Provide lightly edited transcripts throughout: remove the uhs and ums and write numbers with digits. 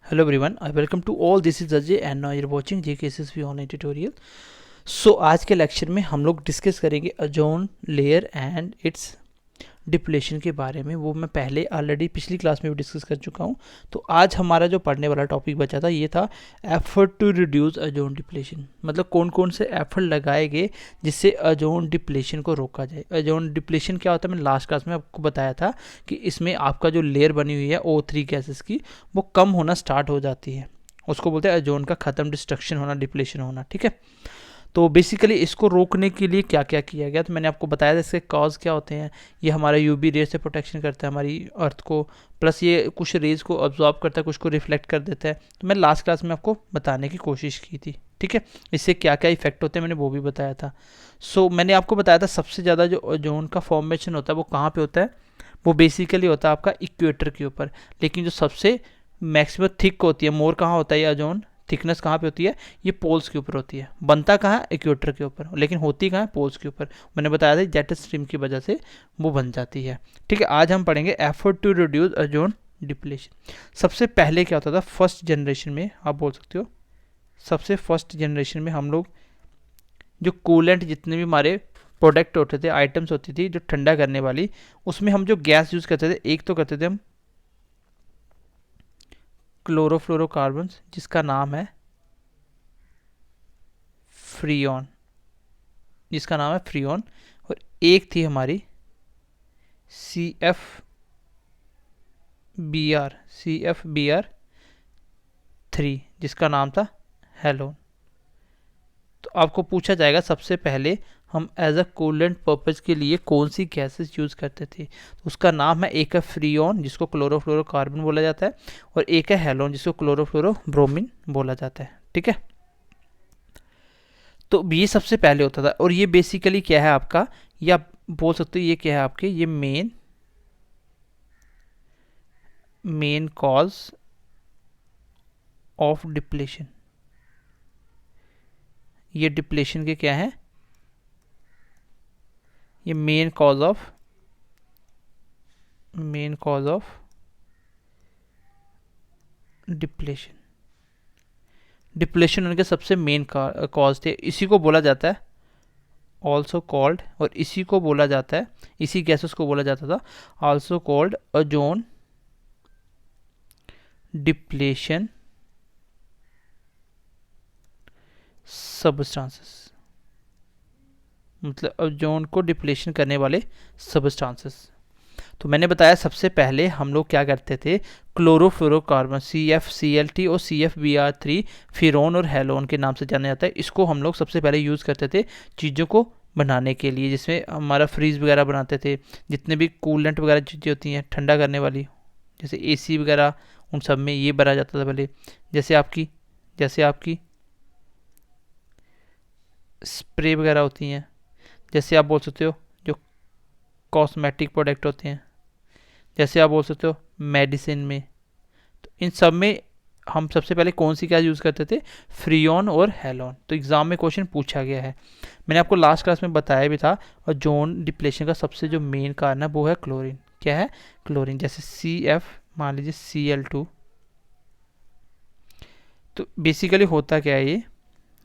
Hello everyone, I welcome to all. This is Ajay and now you're watching JKSSB online tutorial. So आज के lecture में हम लोग discuss करेंगे ozone layer and it's depletion के बारे में। वो मैं पहले ऑलरेडी पिछली क्लास में भी डिस्कस कर चुका हूँ। तो आज हमारा जो पढ़ने वाला टॉपिक बचा था ये था effort to reduce ozone depletion, मतलब कौन कौन से एफर्ट लगाए गए जिससे ओजोन डिप्लेशन को रोका जाए। ओजोन डिप्लेशन क्या होता है, मैंने लास्ट क्लास में आपको बताया था कि इसमें आपका जो लेयर बनी हुई है O3 गैसेस की वो कम होना स्टार्ट हो जाती है, उसको बोलते हैं ओजोन का ख़त्म, डिस्ट्रक्शन होना, डिप्लेशन होना। ठीक है, तो बेसिकली इसको रोकने के लिए क्या क्या किया गया, तो मैंने आपको बताया था इसके कॉज क्या होते हैं। ये हमारा यूवी रेज से प्रोटेक्शन करता है हमारी अर्थ को, प्लस ये कुछ रेज को अब्जॉर्ब करता है, कुछ को रिफ्लेक्ट कर देता है। तो मैं लास्ट क्लास में आपको बताने की कोशिश की थी। ठीक है, इससे क्या क्या इफेक्ट होते हैं मैंने वो भी बताया था। मैंने आपको बताया था सबसे ज़्यादा जो ओजोन का फॉर्मेशन होता है वो कहाँ पर होता है, वो बेसिकली होता है आपका इक्वेटर के ऊपर। लेकिन जो सबसे मैक्सिमम थिक होती है, मोर कहाँ होता है ये ओजोन थिकनेस कहाँ पे होती है, ये पोल्स के ऊपर होती है। बनता कहाँ है, इक्वेटर के ऊपर, लेकिन होती कहाँ है, पोल्स के ऊपर। मैंने बताया था जेट स्ट्रीम की वजह से वो बन जाती है। ठीक है, आज हम पढ़ेंगे effort to reduce ozone depletion. सबसे पहले क्या होता था फर्स्ट जनरेशन में, आप बोल सकते हो सबसे फर्स्ट जनरेशन में हम लोग जो कूलेंट जितने भी हमारे प्रोडक्ट होते थे, आइटम्स होती थी जो ठंडा करने वाली, उसमें हम जो गैस यूज़ करते थे, एक तो करते थे हम क्लोरोफ्लोरोकार्बन जिसका नाम है फ्रीऑन, और एक थी हमारी CFBr3 जिसका नाम था हेलोन। तो आपको पूछा जाएगा सबसे पहले हम एज अ कूलेंट पर्पज़ के लिए कौन सी गैसेस यूज़ करते थे, तो उसका नाम है, एक है फ्रीऑन जिसको क्लोरोफ्लोरोकार्बन बोला जाता है, और एक है हेलोन जिसको क्लोरोफ्लोरोब्रोमीन बोला जाता है। ठीक है, तो ये सबसे पहले होता था। और ये बेसिकली क्या है आपका, या बोल सकते हो ये क्या है आपके, ये मेन कॉज ऑफ डिप्लेशन। ये डिप्लेशन के क्या है, ये मेन कॉज ऑफ डिप्लेशन उनके सबसे मेन कॉज थे। इसी को बोला जाता है ऑल्सो कॉल्ड, और इसी को बोला जाता है, इसी गैसेस को बोला जाता था also called ozone depletion substances, मतलब ओजोन को डिप्लेशन करने वाले सबस्टांसेस। तो मैंने बताया सबसे पहले हम लोग क्या करते थे, क्लोरोफ्लोरोकार्बन CFCl और CFBr3 फिरॉन और हेलोन के नाम से जाना जाता है, इसको हम लोग सबसे पहले यूज़ करते थे चीज़ों को बनाने के लिए, जिसमें हमारा फ्रीज वगैरह बनाते थे, जितने भी कूलेंट वगैरह चीज़ें होती हैं ठंडा करने वाली, जैसे AC वगैरह, उन सब में ये भरा जाता था पहले। जैसे आपकी स्प्रे वगैरह होती हैं, जैसे आप बोल सकते हो जो कॉस्मेटिक प्रोडक्ट होते हैं, जैसे आप बोल सकते हो मेडिसिन में, तो इन सब में हम सबसे पहले कौन सी गैस यूज़ करते थे, फ्रीऑन और हेलोन। तो एग्ज़ाम में क्वेश्चन पूछा गया है, मैंने आपको लास्ट क्लास में बताया भी था। और जोन डिप्लेशन का सबसे जो मेन कारण है वो है क्लोरीन। क्या है, क्लोरीन। जैसे CF मान लीजिए Cl2, तो बेसिकली होता क्या है, ये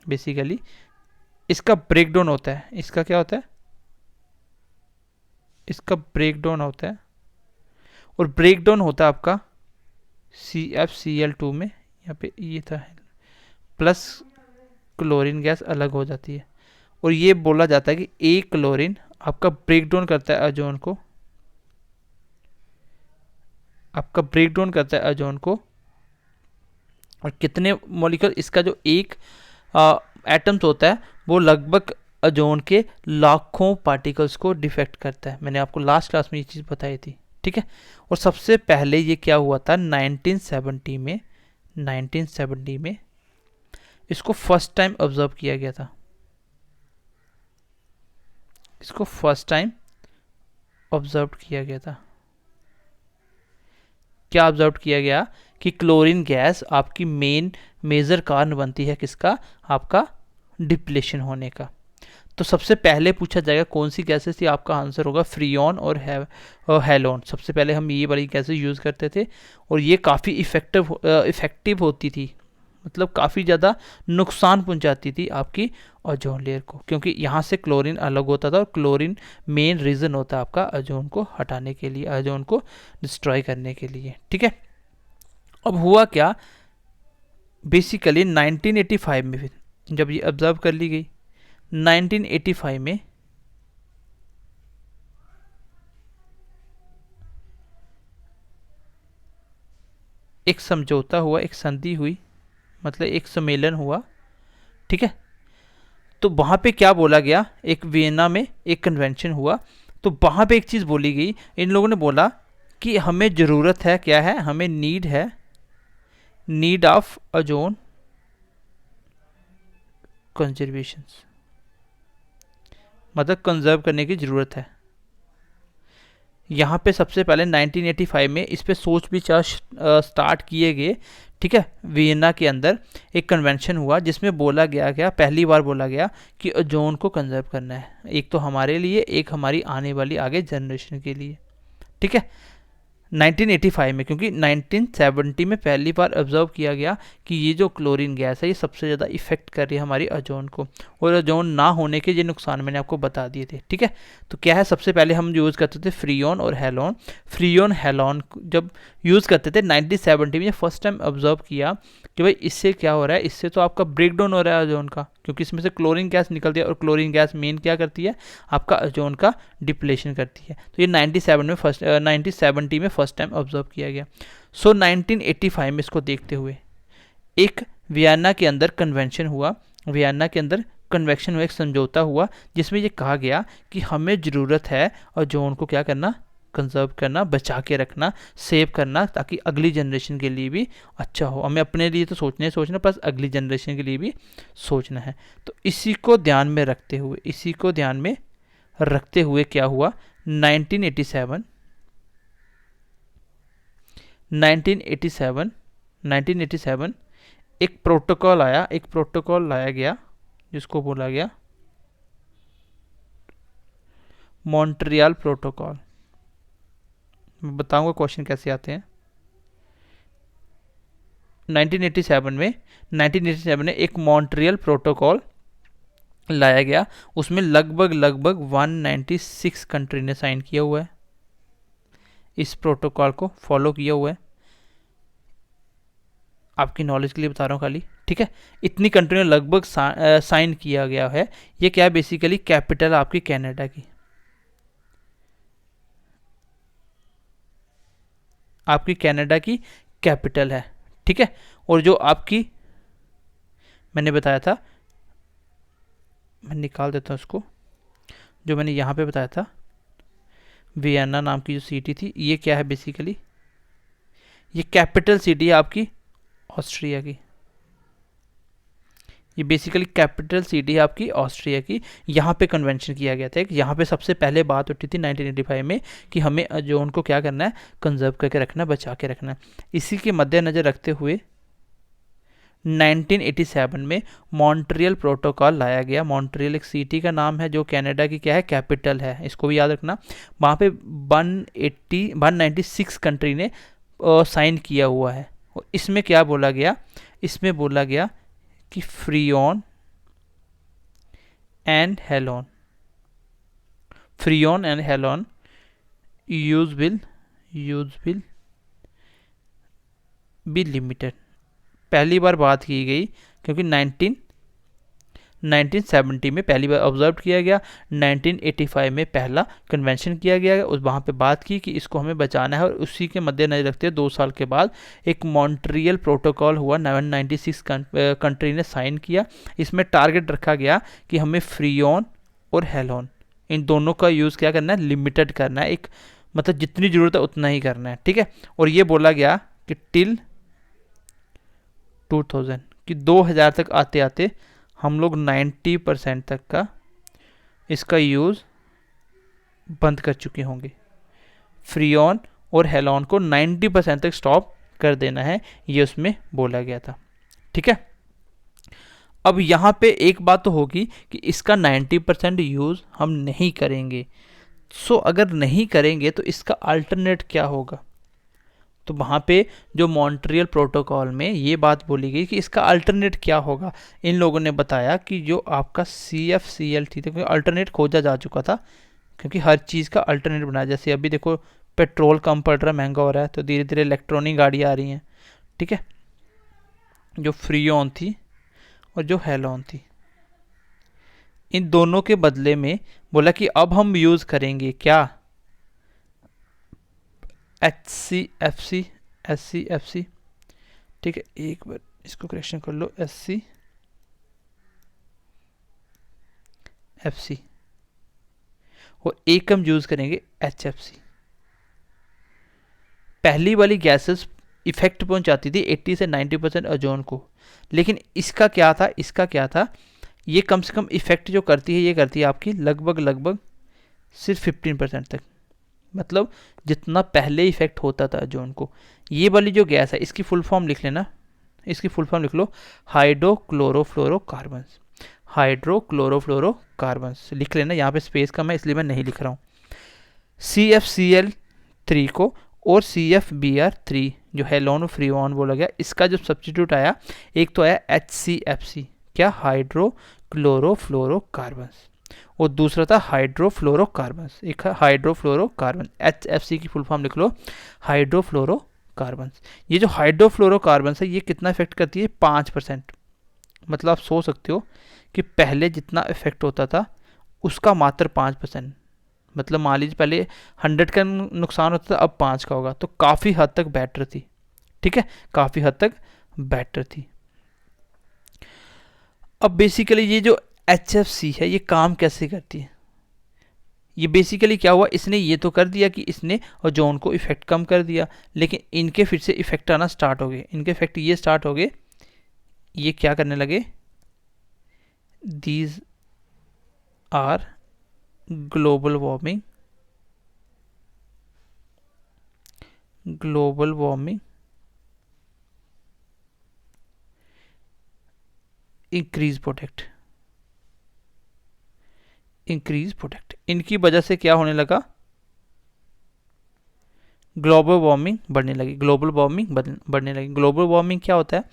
बेसिकली इसका ब्रेकडाउन होता है, इसका क्या होता है, इसका ब्रेकडाउन होता है, और ब्रेकडाउन होता है आपका CFCl2 में, यहाँ पे ये था, प्लस क्लोरीन गैस अलग हो जाती है। और ये बोला जाता है कि एक क्लोरीन आपका ब्रेकडाउन करता है ओजोन को, और कितने मॉलिक्यूल, इसका जो एक एटम्स होता है वो लगभग ओजोन के लाखों पार्टिकल्स को डिफेक्ट करता है। मैंने आपको लास्ट क्लास में ये चीज़ बताई थी। ठीक है, और सबसे पहले ये क्या हुआ था 1970 में इसको फर्स्ट टाइम ऑब्जर्व किया गया था। क्या ऑब्जर्व किया गया कि क्लोरीन गैस आपकी मेजर कारण बनती है किसका, आपका डिप्लेशन होने का। तो सबसे पहले पूछा जाएगा कौन सी गैसेस थी, आपका आंसर होगा फ्रियोन और हेलोन। सबसे पहले हम ये वाली गैसेस यूज़ करते थे और ये काफ़ी इफ़ेक्टिव होती थी, मतलब काफ़ी ज़्यादा नुकसान पहुंचाती थी आपकी ओजोन लेयर को, क्योंकि यहाँ से क्लोरीन अलग होता था और क्लोरीन मेन रीज़न होता है आपका ओजोन को हटाने के लिए, ओजोन को डिस्ट्रॉय करने के लिए। ठीक है, अब हुआ क्या, बेसिकली 1985 में फिर जब ये ऑब्जर्व कर ली गई, 1985 में एक समझौता हुआ, एक संधि हुई, मतलब एक सम्मेलन हुआ। ठीक है, तो वहाँ पे क्या बोला गया, एक वियना में एक कन्वेंशन हुआ, तो वहाँ पे एक चीज़ बोली गई, इन लोगों ने बोला कि हमें ज़रूरत है, क्या है, हमें नीड है, नीड ऑफ ओजोन कंजर्वेशन, मतलब कंजर्व करने की ज़रूरत है। यहाँ पे सबसे पहले 1985 में इस पे सोच विचार स्टार्ट किए गए। ठीक है, वियना के अंदर एक कन्वेंशन हुआ जिसमें बोला गया पहली बार बोला गया कि ओजोन को कंजर्व करना है, एक तो हमारे लिए, एक हमारी आने वाली आगे जनरेशन के लिए। ठीक है, 1985 में, क्योंकि 1970 में पहली बार ऑब्जर्व किया गया कि ये जो क्लोरीन गैस है ये सबसे ज़्यादा इफेक्ट कर रही है हमारी ओजोन को, और ओजोन ना होने के ये नुकसान मैंने आपको बता दिए थे। ठीक है, तो क्या है, सबसे पहले हम यूज़ करते थे फ्रियोन और हेलोन। फ्रियोन हेलोन जब यूज़ करते थे 1970 में फर्स्ट टाइम ऑब्जर्व किया कि भाई इससे क्या हो रहा है, इससे तो आपका ब्रेक डाउन हो रहा है ओजोन का, क्योंकि इसमें से क्लोरीन गैस निकलती है और क्लोरीन गैस मेन क्या करती है, आपका ओजोन का डिप्लेशन करती है। तो ये 1970 में फर्स्ट टाइम ऑब्जर्व किया गया। सो 1985 में इसको देखते हुए एक वियना के अंदर कन्वेंशन हुआ, वियना के अंदर कन्वेंशन हुआ, एक समझौता हुआ जिसमें ये कहा गया कि हमें ज़रूरत है ओजोन को क्या करना, कंजर्व करना, बचा के रखना, सेव करना, ताकि अगली जनरेशन के लिए भी अच्छा हो। हमें अपने लिए तो सोचना प्लस अगली जनरेशन के लिए भी सोचना है। तो इसी को ध्यान में रखते हुए क्या हुआ, 1987 एक प्रोटोकॉल लाया गया जिसको बोला गया मॉन्ट्रियल प्रोटोकॉल। मैं बताऊंगा क्वेश्चन कैसे आते हैं। 1987 में एक मॉन्ट्रियल प्रोटोकॉल लाया गया, उसमें लगभग 196 कंट्री ने साइन किया हुआ है, इस प्रोटोकॉल को फॉलो किया हुआ है। आपकी नॉलेज के लिए बता रहा हूँ खाली। ठीक है, इतनी कंट्री ने लगभग साइन किया गया है। ये क्या है, बेसिकली कैपिटल आपकी कनाडा की, आपकी कनाडा की कैपिटल है। ठीक है, और जो आपकी मैंने बताया था, मैं निकाल देता हूँ उसको, जो मैंने यहाँ पे बताया था वियना नाम की जो सिटी थी, ये क्या है, बेसिकली ये कैपिटल सिटी है आपकी ऑस्ट्रिया की, ये बेसिकली कैपिटल सिटी है आपकी ऑस्ट्रिया की। यहाँ पे कन्वेंशन किया गया था, यहाँ पे सबसे पहले बात उठी थी 1985 में कि हमें ओजोन को क्या करना है, कंजर्व करके रखना, बचा के रखना। इसी के मद्देनज़र रखते हुए 1987 में मॉन्ट्रियल प्रोटोकॉल लाया गया। मॉन्ट्रियल एक सिटी का नाम है जो कनाडा की क्या है, कैपिटल है, इसको भी याद रखना। वहाँ पे 196 कंट्री ने साइन किया हुआ है। और इसमें क्या बोला गया, इसमें बोला गया कि freon and halon use will be limited. पहली बार बात की गई क्योंकि 1970 में पहली बार ऑब्जर्व किया गया, 1985 में पहला कन्वेंशन किया गया, उस वहाँ पे बात की कि इसको हमें बचाना है। और उसी के मद्देनजर रखते हुए 2 साल के बाद एक मॉन्ट्रियल प्रोटोकॉल हुआ, 96 कंट्री ने साइन किया। इसमें टारगेट रखा गया कि हमें फ्रियोन और हेलोन इन दोनों का यूज़ क्या करना है, लिमिटेड करना है, एक मतलब जितनी ज़रूरत है उतना ही करना है। ठीक है, और ये बोला गया कि टिल 2000 कि 2000 तक आते आते हम लोग 90% तक का इसका यूज़ बंद कर चुके होंगे। फ्रियोन और हेलोन को 90% तक स्टॉप कर देना है, ये उसमें बोला गया था। ठीक है, अब यहाँ पे एक बात तो होगी कि इसका 90% यूज़ हम नहीं करेंगे। सो अगर नहीं करेंगे तो इसका अल्टरनेट क्या होगा? तो वहाँ पे जो मॉन्ट्रियल प्रोटोकॉल में ये बात बोली गई कि इसका अल्टरनेट क्या होगा। इन लोगों ने बताया कि जो आपका CFCl थी, तो अल्टरनेट खोजा जा चुका था, क्योंकि हर चीज़ का अल्टरनेट बनाया। जैसे अभी देखो पेट्रोल कम पड़ रहा है, महंगा हो रहा है, तो धीरे धीरे इलेक्ट्रॉनिक गाड़ी आ रही हैं, ठीक है, जो फ्रीऑन थी और जो हेलॉन थी। इन दोनों के बदले में बोला कि अब हम यूज़ करेंगे क्या? HCFC, SCFC, ठीक है, एक बार इसको करेक्शन कर लो, SCFC, और एक हम यूज़ करेंगे HFC। पहली वाली गैसेस इफेक्ट पहुंचाती थी 80 से 90% ओजोन को, लेकिन इसका क्या था, ये कम से कम इफेक्ट जो करती है, ये करती है आपकी लगभग सिर्फ 15% तक। मतलब जितना पहले इफेक्ट होता था ओजोन को। ये वाली जो गैस है, इसकी फुल फॉर्म लिख लेना, इसकी फुल फॉर्म लिख लो, हाइड्रोक्लोरोफ्लोरोकार्बन्स। हाइड्रोक्लोरोफ्लोरोकार्बन्स लिख लेना, यहाँ पे स्पेस कम है इसलिए मैं नहीं लिख रहा हूँ। CFCl3 को और CFBr3 जो हेलोन फ्रीऑन बोला गया, इसका जब सब्स्टिट्यूट आया, एक तो आया HCFC, क्या, हाइड्रोक्लोरोफ्लोरोकार्बन्स, और दूसरा था हाइड्रोफ्लोरोकार्बन्स। एक है हाइड्रोफ्लोरोकार्बन, HFC की फुल फॉर्म लिख लो, हाइड्रोफ्लोरोकार्बन्स। ये जो हाइड्रोफ्लोरोकार्बन्स है, ये कितना इफेक्ट करती है? 5%। मतलब आप सोच सकते हो कि पहले जितना इफेक्ट होता था उसका मात्र 5%। मतलब मान लीजिए पहले 100 का नुकसान होता था, अब 5 का होगा, तो काफ़ी हद तक बेटर थी, ठीक है, काफ़ी हद तक बेटर थी। अब बेसिकली ये जो HFC है, ये काम कैसे करती है? ये बेसिकली क्या हुआ, इसने ये तो कर दिया कि इसने ओजोन को इफेक्ट कम कर दिया, लेकिन इनके फिर से इफेक्ट आना स्टार्ट हो गए। इनके इफेक्ट ये स्टार्ट हो गए, ये क्या करने लगे, these are global warming increase protect इनकी वजह से क्या होने लगा, ग्लोबल वार्मिंग बढ़ने लगी। ग्लोबल वार्मिंग क्या होता है?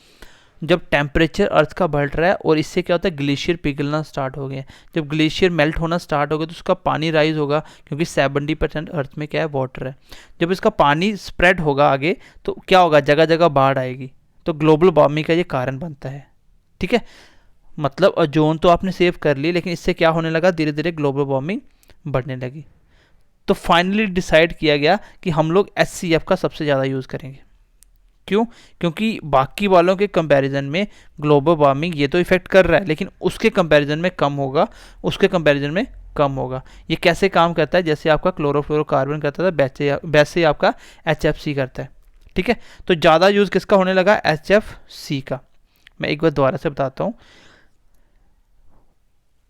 जब टेम्परेचर अर्थ का बढ़ रहा है और इससे क्या होता है, ग्लेशियर पिघलना स्टार्ट हो गए। जब ग्लेशियर मेल्ट होना स्टार्ट हो गया तो उसका पानी राइज होगा, क्योंकि 70% अर्थ में क्या है, वाटर है। जब इसका पानी स्प्रेड होगा आगे तो क्या होगा, जगह जगह बाढ़ आएगी। तो ग्लोबल वार्मिंग का ये कारण बनता है, ठीक है। मतलब ओजोन तो आपने सेव कर ली, लेकिन इससे क्या होने लगा, धीरे धीरे ग्लोबल वार्मिंग बढ़ने लगी। तो फाइनली डिसाइड किया गया कि हम लोग HCF का सबसे ज़्यादा यूज़ करेंगे। क्यों? क्योंकि बाकी वालों के कंपैरिजन में ग्लोबल वार्मिंग ये तो इफेक्ट कर रहा है, लेकिन उसके कंपैरिजन में कम होगा, ये कैसे काम करता है? जैसे आपका क्लोरोफ्लोरोकार्बन करता था, वैसे आपका HFC करता है, ठीक है। तो ज़्यादा यूज़ किसका होने लगा, HFC का। मैं एक बार दोबारा से बताता हूँ।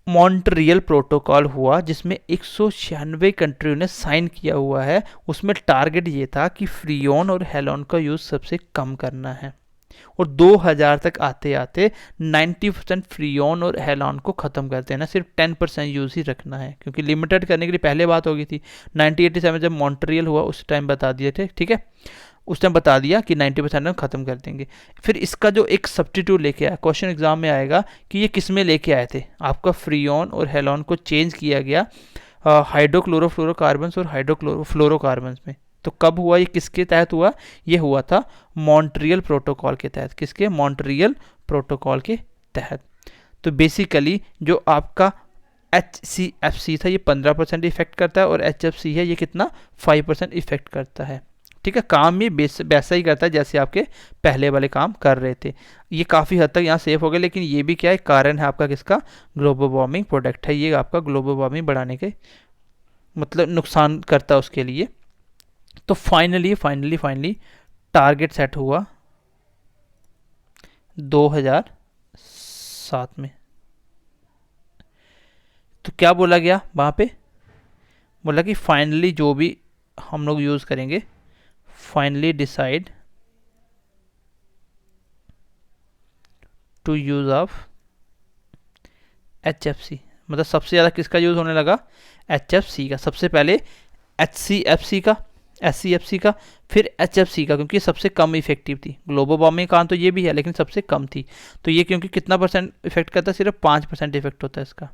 मॉन्ट्रियल प्रोटोकॉल हुआ जिसमें 196 कंट्रियों ने साइन किया हुआ है। उसमें टारगेट ये था कि फ्रीऑन और हेलॉन का यूज़ सबसे कम करना है, और 2000 तक आते आते 90% फ्रीऑन और हेलॉन को ख़त्म कर देना, सिर्फ 10% यूज़ ही रखना है, क्योंकि लिमिटेड करने के लिए पहले बात हो गई थी। 1987 जब मॉन्ट्रियल हुआ उस टाइम बता दिए थे, ठीक है, उस टाइम बता दिया कि 90% में ख़त्म कर देंगे। फिर इसका जो एक सब्स्टिट्यूट लेके आया, क्वेश्चन एग्जाम में आएगा कि ये किस में लेके आए थे, आपका फ्रीऑन और हेलॉन को चेंज किया गया हाइड्रोक्लोरोफ्लोरोकार्बन्स और हाइड्रोक्लोरोफ्लोरोकार्बन्स में। तो कब हुआ, ये किसके तहत हुआ, ये हुआ था मॉन्ट्रियल प्रोटोकॉल के तहत। किसके? मॉन्ट्रियल प्रोटोकॉल के तहत। तो बेसिकली जो आपका HCFC था ये 15% इफेक्ट करता है, और HFC है ये कितना, 5% इफेक्ट करता है, ठीक है। काम ये वैसा ही करता है जैसे आपके पहले वाले काम कर रहे थे। ये काफ़ी हद तक यहाँ सेफ हो गए, लेकिन ये भी क्या है, कारण है आपका किसका, ग्लोबल वार्मिंग प्रोडक्ट है। ये आपका ग्लोबल वार्मिंग बढ़ाने के मतलब नुकसान करता है उसके लिए। तो फाइनली टारगेट सेट हुआ 2007 में। तो क्या बोला गया वहाँ पे, बोला कि फाइनली जो भी हम लोग यूज़ करेंगे, finally decide to use of HFC, मतलब सबसे ज़्यादा किसका यूज़ होने लगा, HFC का। सबसे पहले HCFC का, SCFC का, फिर HFC का, क्योंकि सबसे कम इफेक्टिव थी। ग्लोबल वार्मिंग का तो ये भी है लेकिन सबसे कम थी। तो ये क्योंकि कितना परसेंट इफेक्ट करता है, सिर्फ 5% इफेक्ट होता है इसका।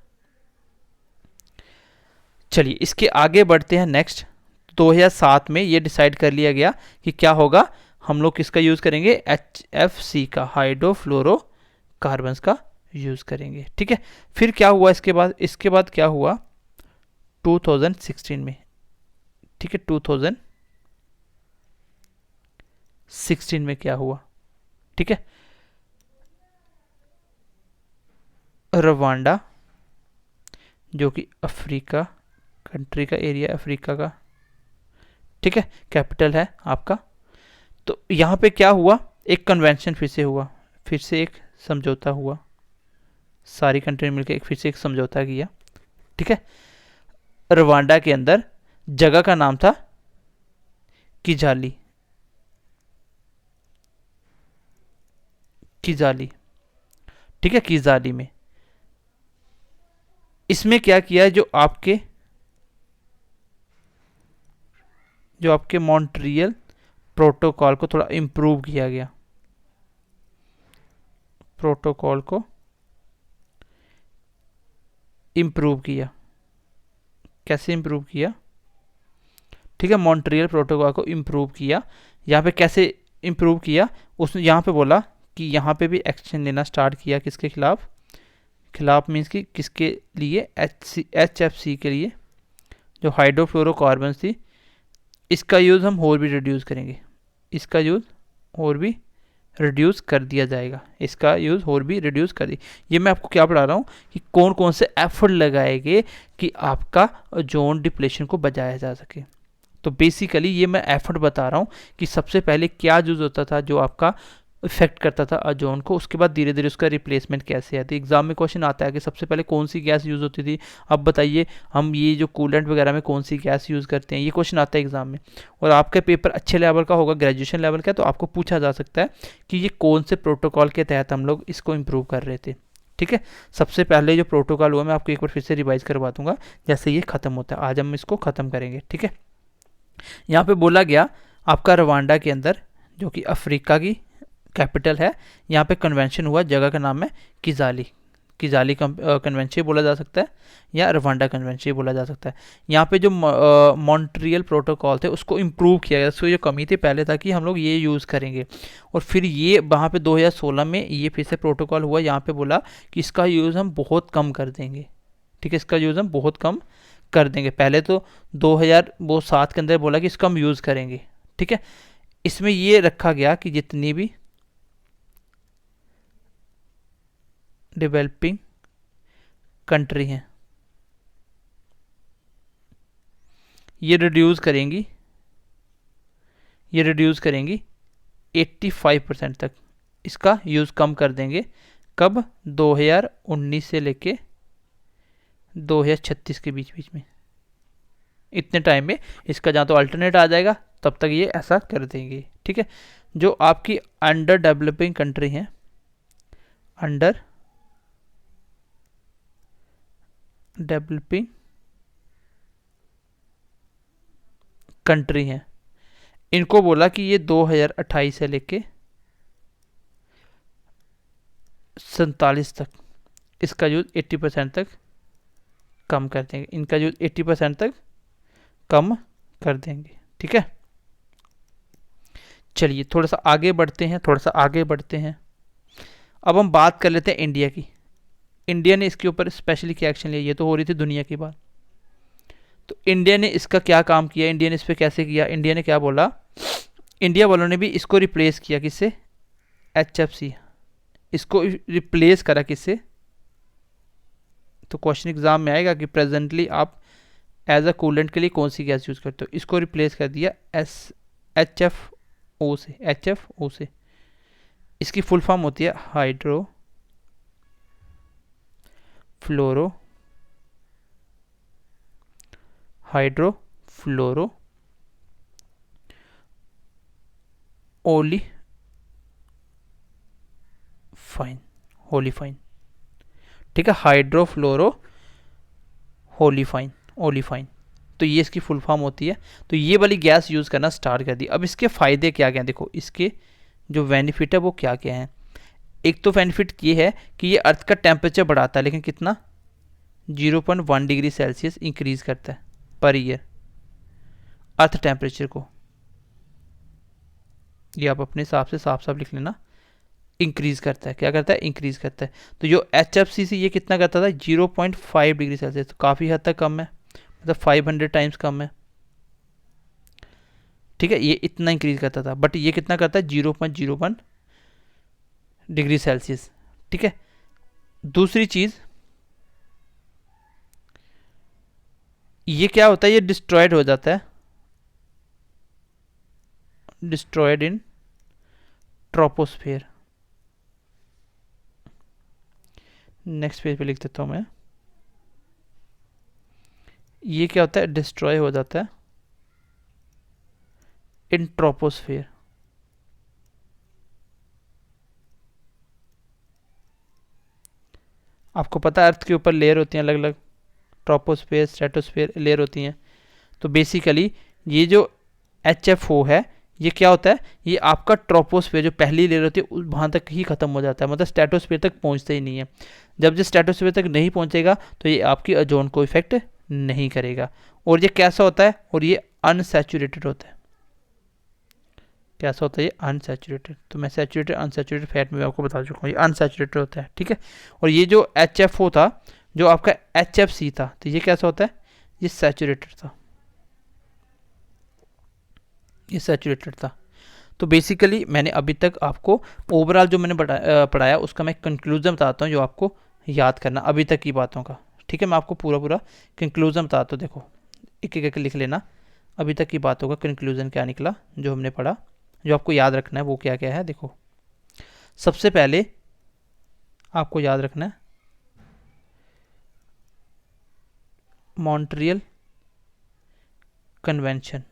चलिए इसके आगे बढ़ते हैं। नेक्स्ट 2007 में ये डिसाइड कर लिया गया कि क्या होगा, हम लोग किसका यूज़ करेंगे, HFC का, हाइड्रोफ्लोरोकार्बन्स का यूज़ करेंगे। ठीक है, फिर क्या हुआ इसके बाद क्या हुआ 2016 में। ठीक है, 2016 में क्या हुआ, ठीक है, रवांडा जो कि अफ्रीका कंट्री का एरिया, अफ्रीका का, ठीक है, कैपिटल है आपका। तो यहाँ पे क्या हुआ, एक कन्वेंशन फिर से हुआ, फिर से एक समझौता हुआ, सारी कंट्री मिलकर फिर से एक समझौता किया। ठीक है, रवांडा के अंदर जगह का नाम था किजाली, किजाली, ठीक है, किजाली में। इसमें क्या किया है, जो आपके मॉन्ट्रियल प्रोटोकॉल को थोड़ा इम्प्रूव किया गया, प्रोटोकॉल को इम्प्रूव किया। कैसे इम्प्रूव किया, ठीक है, मॉन्ट्रियल प्रोटोकॉल को इम्प्रूव किया। यहाँ पे कैसे इम्प्रूव किया, उसने यहाँ पे बोला कि यहाँ पे भी एक्शन लेना स्टार्ट किया, किसके खिलाफ, खिलाफ मीन्स कि किसके लिए, HFC के लिए, जो हाइड्रोफ्लोरोकार्बन्स थी, इसका यूज़ हम और भी रिड्यूस करेंगे, इसका यूज़ और भी रिड्यूस कर दिया जाएगा, इसका यूज़ और भी रिड्यूस कर दी। ये मैं आपको क्या पढ़ा रहा हूँ कि कौन कौन से एफर्ट लगाएंगे कि आपका जोन डिप्लेशन को बचाया जा सके। तो बेसिकली ये मैं एफर्ट बता रहा हूँ कि सबसे पहले क्या यूज़ होता था जो आपका इफेक्ट करता था ओजोन को, उसके बाद धीरे धीरे उसका रिप्लेसमेंट कैसे आती है। एग्जाम में क्वेश्चन आता है कि सबसे पहले कौन सी गैस यूज़ होती थी, अब बताइए हम ये जो कूलेंट वगैरह में कौन सी गैस यूज़ करते हैं, ये क्वेश्चन आता है एग्जाम में। और आपका पेपर अच्छे लेवल का होगा, ग्रेजुएशन लेवल का, तो आपको पूछा जा सकता है कि ये कौन से प्रोटोकॉल के तहत हम लोग इसको इम्प्रूव कर रहे थे। ठीक है, सबसे पहले जो प्रोटोकॉल हुआ मैं आपको एक बार फिर से रिवाइज करवा दूंगा जैसे ये खत्म होता है। आज हम इसको खत्म करेंगे। ठीक है, यहाँ पे बोला गया आपका रवांडा के अंदर, जो कि अफ्रीका की कैपिटल है, यहाँ पे कन्वेंशन हुआ, जगह का नाम है किजाली, किजाली कन्वेंशन बोला जा सकता है या रवांडा कन्वेंशन बोला जा सकता है। यहाँ पे जो मॉन्ट्रियल प्रोटोकॉल थे उसको इम्प्रूव किया गया, उसको जो कमी थी पहले था कि हम लोग ये यूज़ करेंगे, और फिर ये वहाँ पे 2016 में ये फिर से प्रोटोकॉल हुआ, यहाँ पे बोला कि इसका यूज़ हम बहुत कम कर देंगे। ठीक है, इसका यूज़ हम बहुत कम कर देंगे। पहले तो 2007 के अंदर बोला कि इसका हम यूज़ करेंगे। ठीक है, इसमें ये रखा गया कि जितनी भी डेवलपिंग कंट्री हैं ये रिड्यूस करेंगी 85% तक, इसका यूज़ कम कर देंगे। कब, 2019 से लेके 2036 के बीच बीच में, इतने टाइम में इसका जहाँ तो अल्टरनेट आ जाएगा तब तक ये ऐसा कर देंगे। ठीक है, जो आपकी अंडर डेवलपिंग कंट्री हैं, अंडर डेवलपिंग कंट्री हैं, इनको बोला कि ये 2028 से लेके 47 तक इसका यूज़ 80% तक कम कर देंगे, इनका यूज़ 80% तक कम कर देंगे। ठीक है, चलिए थोड़ा सा आगे बढ़ते हैं। अब हम बात कर लेते हैं इंडिया की। इंडिया ने इसके ऊपर स्पेशली क्या एक्शन लिया, ये तो हो रही थी दुनिया की बात, तो इंडिया ने इसका क्या काम किया, इंडिया ने इस पर कैसे किया। इंडिया ने क्या बोला, इंडिया वालों ने भी इसको रिप्लेस किया, किससे, HFC, इसको रिप्लेस करा किससे। तो क्वेश्चन एग्जाम में आएगा कि प्रेजेंटली आप एज अ कूलेंट के लिए कौन सी गैस यूज़ करते हो, इसको रिप्लेस कर दिया HFO से। इसकी फुल फॉर्म होती है हाइड्रोफ्लोरो ओलीफाइन। ठीक है, हाइड्रोफ्लोरो ओलिफाइन, तो ये इसकी फुल फॉर्म होती है। तो ये वाली गैस यूज़ करना स्टार्ट कर दी। अब इसके फ़ायदे क्या क्या हैं, देखो इसके जो बेनिफिट है वो क्या क्या हैं। एक तो बेनिफिट ये है कि ये अर्थ का टेम्परेचर बढ़ाता है, लेकिन कितना, 0.1 डिग्री सेल्सियस इंक्रीज़ करता है पर ईयर अर्थ टेम्परेचर को। ये आप अपने हिसाब से साफ साफ लिख लेना, इंक्रीज़ करता है। क्या करता है, इंक्रीज़ करता है। तो जो HFCC ये कितना करता था, 0.5 डिग्री सेल्सियस, तो काफ़ी हद तक कम है, मतलब 500 टाइम्स कम है। ठीक है, ये इतना इंक्रीज करता था, बट ये कितना करता है, 0.01 डिग्री सेल्सियस। ठीक है, दूसरी चीज़ ये क्या होता है, ये डिस्ट्रॉयड हो जाता है, destroyed in troposphere. Next page पे लिख देता हूँ मैं, ये क्या होता है, डिस्ट्रॉय हो जाता है इन ट्रोपोस्फेयर। आपको पता है अर्थ के ऊपर लेयर होती हैं अलग अलग, ट्रोपोस्फेयर, स्ट्रेटोस्फेयर लेयर होती हैं। तो बेसिकली ये जो HFO है ये क्या होता है, ये आपका ट्रोपोस्फेयर जो पहली लेयर होती है वहाँ तक ही खत्म हो जाता है, मतलब स्ट्रेटोस्फेयर तक पहुँचता ही नहीं है। जब ये स्ट्रेटोस्फेयर तक नहीं पहुँचेगा तो ये आपकी ओजोन को इफेक्ट नहीं करेगा। और ये कैसा होता है, और ये अनसैचुरेटेड होता है। कैसा होता है, ये अनसैचुरेटेड। तो मैं सैचुरेटेड अनसैचुरेटेड फैट में आपको बता चुका हूँ, ये अनसैचुरेटेड होता है। ठीक है, और ये जो HFO था, जो आपका HFC था, तो ये कैसा होता है, ये सैचुरेटेड था, ये सैचुरेटेड था। तो बेसिकली मैंने अभी तक आपको ओवरऑल जो मैंने पढ़ाया उसका मैं कंक्लूजन बताता हूँ, जो आपको याद करना अभी तक की बातों का। ठीक है, मैं आपको पूरा कंक्लूजन बताता हूँ। देखो एक एक लिख लेना, अभी तक की बातों का कंक्लूजन क्या निकला जो हमने पढ़ा, जो आपको याद रखना है वो क्या क्या है। देखो सबसे पहले आपको याद रखना है मॉन्ट्रियल कन्वेंशन।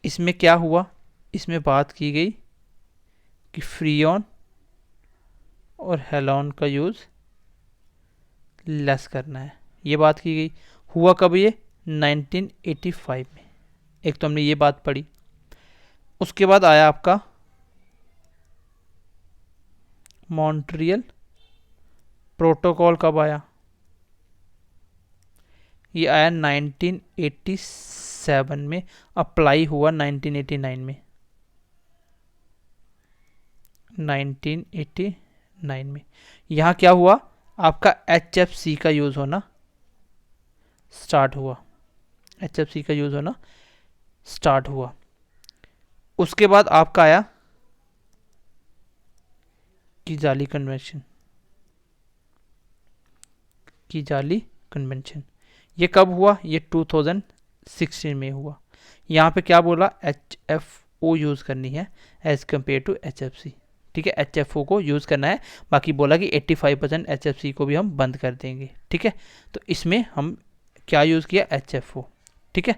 इसमें क्या हुआ, इसमें बात की गई कि फ्रीऑन और हेलोन का यूज़ लेस करना है, ये बात की गई। हुआ कब ये, 1985 में। एक तो हमने ये बात पढ़ी। उसके बाद आया आपका मॉन्ट्रियल प्रोटोकॉल, कब आया, ये आया 1987 में, अप्लाई हुआ 1989 में, 1989 में। यहाँ क्या हुआ, आपका HFC का यूज़ होना स्टार्ट हुआ, HFC का यूज़ होना स्टार्ट हुआ। उसके बाद आपका आया किगाली कन्वेंशन, किगाली कन्वेंशन। ये कब हुआ, ये 2016 में हुआ। यहाँ पे क्या बोला, HFO यूज़ करनी है एज़ कम्पेयर टू HFC। ठीक है, HFO को यूज़ करना है, बाकी बोला कि 85% HFC को भी हम बंद कर देंगे। ठीक है, तो इसमें हम क्या यूज़ किया, HFO। ठीक है,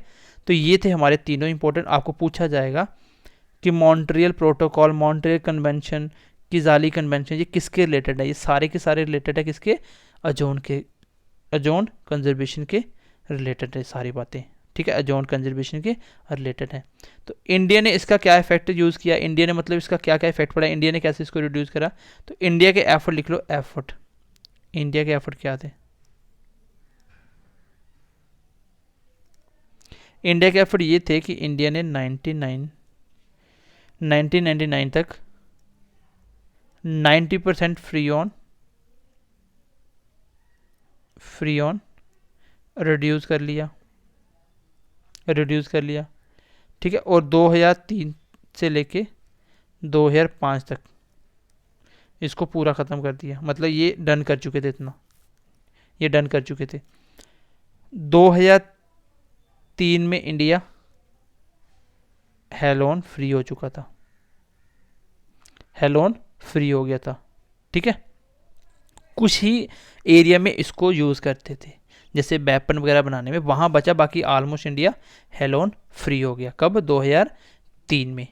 तो ये थे हमारे तीनों इंपॉर्टेंट। आपको पूछा जाएगा कि Montreal protocol, Montreal convention, Kigali convention, ये किसके रिलेटेड है, ये सारे के सारे रिलेटेड है किसके, ओजोन के, ओजोन कंजर्वेशन के रिलेटेड है सारी बातें। ठीक है, ओजोन कंजर्वेशन के रिलेटेड है। तो इंडिया ने इसका क्या इफेक्ट यूज़ किया, इंडिया ने मतलब इसका क्या क्या इफेक्ट पड़ा, इंडिया ने कैसे इसको रिड्यूस करा। तो इंडिया के एफर्ट लिख लो, एफर्ट, इंडिया के एफर्ट क्या थे, इंडिया के एफर्ट ये थे कि इंडिया ने 1999 तक 90% फ्री ऑन रिड्यूस कर लिया, ठीक है, और 2003 से लेके 2005 तक इसको पूरा ख़त्म कर दिया, मतलब ये डन कर चुके थे, इतना ये डन कर चुके थे। 2003 में इंडिया हेलोन फ्री हो चुका था, हेलोन फ्री हो गया था। ठीक है, कुछ ही एरिया में इसको यूज़ करते थे, जैसे वेपन वगैरह बनाने में, वहाँ बचा, बाकी ऑलमोस्ट इंडिया हेलोन फ्री हो गया। कब, 2003 में।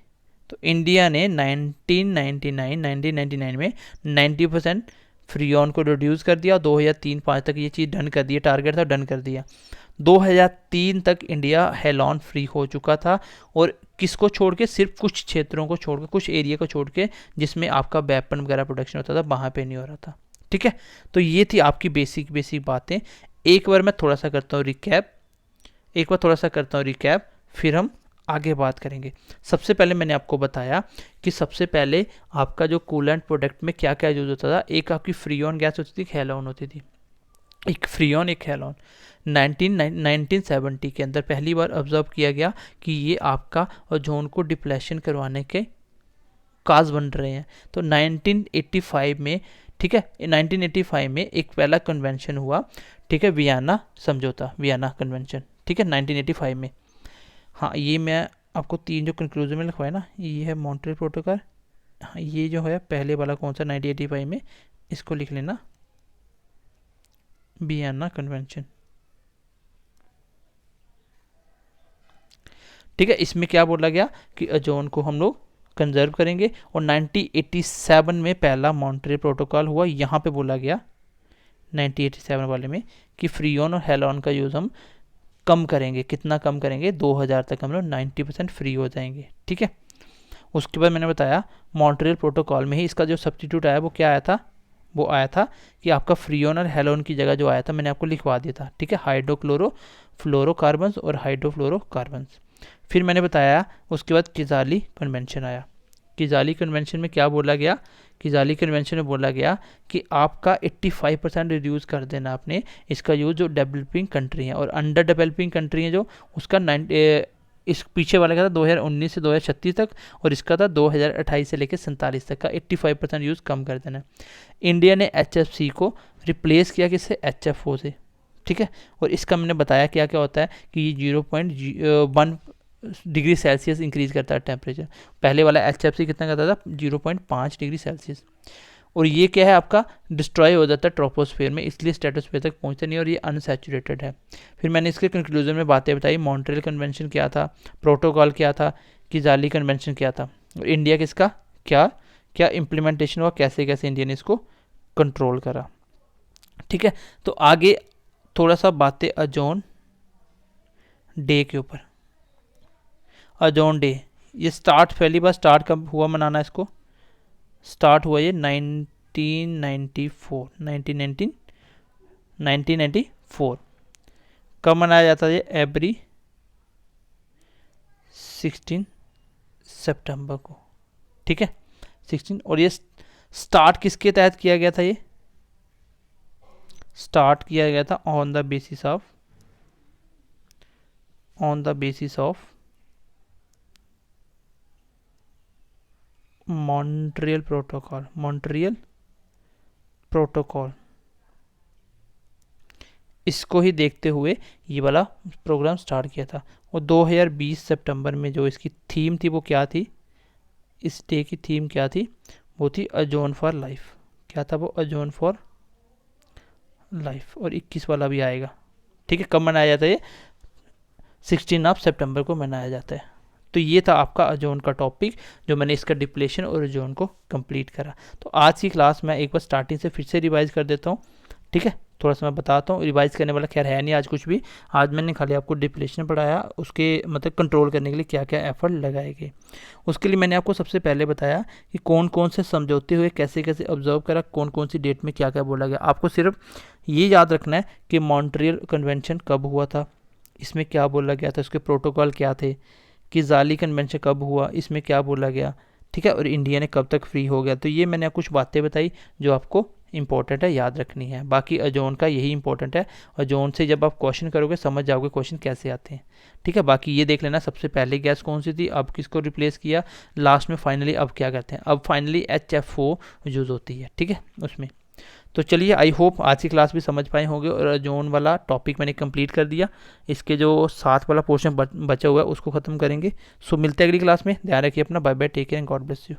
तो इंडिया ने 1999 में 90% फ्रीऑन को रिड्यूस कर दिया, 2003-05 तक ये चीज़ डन कर दिया, टारगेट था डन कर दिया। 2003 तक इंडिया हेलॉन फ्री हो चुका था, और किसको छोड़ के, सिर्फ कुछ क्षेत्रों को छोड़ के, कुछ एरिया को छोड़ के जिसमें आपका वेपन वगैरह प्रोडक्शन होता था, वहाँ पे नहीं हो रहा था। ठीक है, तो ये थी आपकी बेसिक बातें। एक बार मैं थोड़ा सा करता हूँ रिकैप, फिर हम आगे बात करेंगे। सबसे पहले मैंने आपको बताया कि सबसे पहले आपका जो कूलेंट प्रोडक्ट में क्या क्या यूज होता था। एक आपकी फ्रीऑन गैस होती थी, एक हेलॉन होती थी, एक फ्रीऑन एक हेलॉन। 1970 के अंदर पहली बार ऑब्जर्व किया गया कि ये आपका ओजोन को डिप्लेशन करवाने के काज बन रहे हैं। तो 1985 में, ठीक है, 1985 में एक पहला कन्वेंशन हुआ, ठीक है, वियना समझौता, वियना कन्वेंशन, ठीक है, 1985 में। हाँ, ये मैं आपको तीन जो कंक्लूजन में लिखवाया ना, ये है मॉन्ट्रियल प्रोटोकॉल। हाँ, ये जो है पहले वाला कौन सा, 1985 में, इसको लिख लेना, वियना कन्वेंशन। ठीक है, इसमें क्या बोला गया कि ओजोन को हम लोग कंजर्व करेंगे। और 1987 में पहला मॉन्ट्रियल प्रोटोकॉल हुआ। यहाँ पे बोला गया 1987 वाले में कि फ्रीऑन और हेलॉन का यूज़ हम कम करेंगे। कितना कम करेंगे, 2000 तक हम लोग 90% फ्री हो जाएंगे। ठीक है, उसके बाद मैंने बताया मॉन्ट्रियल प्रोटोकॉल में ही इसका जो सब्स्टिट्यूट आया वो क्या आया था, वो आया था कि आपका फ्रीऑन और हेलॉन की जगह जो आया था मैंने आपको लिखवा दिया था। ठीक है, हाइड्रोक्लोरो फ्लोरोकार्बन्स और हाइड्रोफ्लोरोकार्बन्स। फिर मैंने बताया उसके बाद किजाली कन्वेंशन आया। किजाली कन्वेंशन में क्या बोला गया, किजाली कन्वेंशन में बोला गया कि आपका 85% रिड्यूस कर देना आपने इसका यूज जो डेवलपिंग कंट्री है, और अंडर डेवलपिंग कंट्री है जो उसका इस पीछे वाला का था 2019 से 2036 तक, और इसका था 2028 से लेकर 47 तक का 85% यूज़ कम कर देना। इंडिया ने HFC को रिप्लेस किया किससे, HFO से। ठीक है, और इसका मैंने बताया क्या क्या होता है कि ये 0.1 डिग्री सेल्सियस इंक्रीज करता है टेम्परेचर। पहले वाला HFC कितना करता था, 0.5 डिग्री सेल्सियस। और ये क्या है, आपका डिस्ट्रॉय हो जाता है ट्रोपोस्फेयर में, इसलिए स्ट्रेटोस्फेयर तक पहुंचता नहीं, और ये अनसैचुरेटेड है। फिर मैंने इसके कंक्लूजन में बातें बताई, मॉन्ट्रियल कन्वेंशन क्या था, प्रोटोकॉल क्या था, किजाली कन्वेंशन क्या था, और इंडिया किसका क्या क्या इम्प्लीमेंटेशन हुआ, कैसे कैसे इंडिया ने इसको कंट्रोल करा। ठीक है, तो आगे थोड़ा सा बातें ओजोन डे के ऊपर। ओजोन डे ये पहली बार स्टार्ट कब हुआ मनाना, इसको स्टार्ट हुआ ये 1994। कब मनाया जाता है ये, एवरी 16 सितंबर को। ठीक है, 16। और ये स्टार्ट किसके तहत किया गया था, ये स्टार्ट किया गया था on the basis of Montreal protocol. इसको ही देखते हुए ये वाला प्रोग्राम स्टार्ट किया था। और 2020 सितंबर में जो इसकी थीम थी वो क्या थी, इस डे की थीम क्या थी, वो थी ओजोन फॉर लाइफ। क्या था वो, ओजोन फॉर लाइफ। और 21 वाला भी आएगा। ठीक है, कब मनाया जाता है ये, 16 सितंबर को मनाया जाता है। तो ये था आपका ओजोन का टॉपिक, जो मैंने इसका डिप्लेशन और ओजोन को कंप्लीट करा। तो आज की क्लास मैं एक बार स्टार्टिंग से फिर से रिवाइज कर देता हूँ। ठीक है, थोड़ा सा मैं बताता हूँ, रिवाइज करने वाला खैर है नहीं आज कुछ भी। आज मैंने खाली आपको डिप्लेशन पढ़ाया, उसके मतलब कंट्रोल करने के लिए क्या क्या एफर्ट लगाए गए। उसके लिए मैंने आपको सबसे पहले बताया कि कौन कौन से समझौते हुए, कैसे कैसे ऑब्जर्व करा, कौन कौन सी डेट में क्या क्या बोला गया। आपको सिर्फ ये याद रखना है कि मॉन्ट्रियल कन्वेंशन कब हुआ था, इसमें क्या बोला गया था, उसके प्रोटोकॉल क्या थे, किजाली कन्वेंशन कब हुआ, इसमें क्या बोला गया। ठीक है, और इंडिया ने कब तक फ्री हो गया। तो ये मैंने कुछ बातें बताई जो आपको इंपॉर्टेंट है, याद रखनी है। बाकी ओजोन का यही इंपॉर्टेंट है, ओजोन से जब आप क्वेश्चन करोगे समझ जाओगे क्वेश्चन कैसे आते हैं। ठीक है, बाकी ये देख लेना सबसे पहले गैस कौन सी थी, अब किसको रिप्लेस किया, लास्ट में फाइनली अब क्या करते हैं, अब फाइनली HFO यूज़ होती है। ठीक है, उसमें। तो चलिए, आई होप आज की क्लास भी समझ पाए होंगे, और ओजोन वाला टॉपिक मैंने कंप्लीट कर दिया। इसके जो 7 वाला पोर्शन बचा हुआ है उसको ख़त्म करेंगे। सो मिलते हैं अगली क्लास में। ध्यान रखिए अपना, bye bye, take care and God bless you.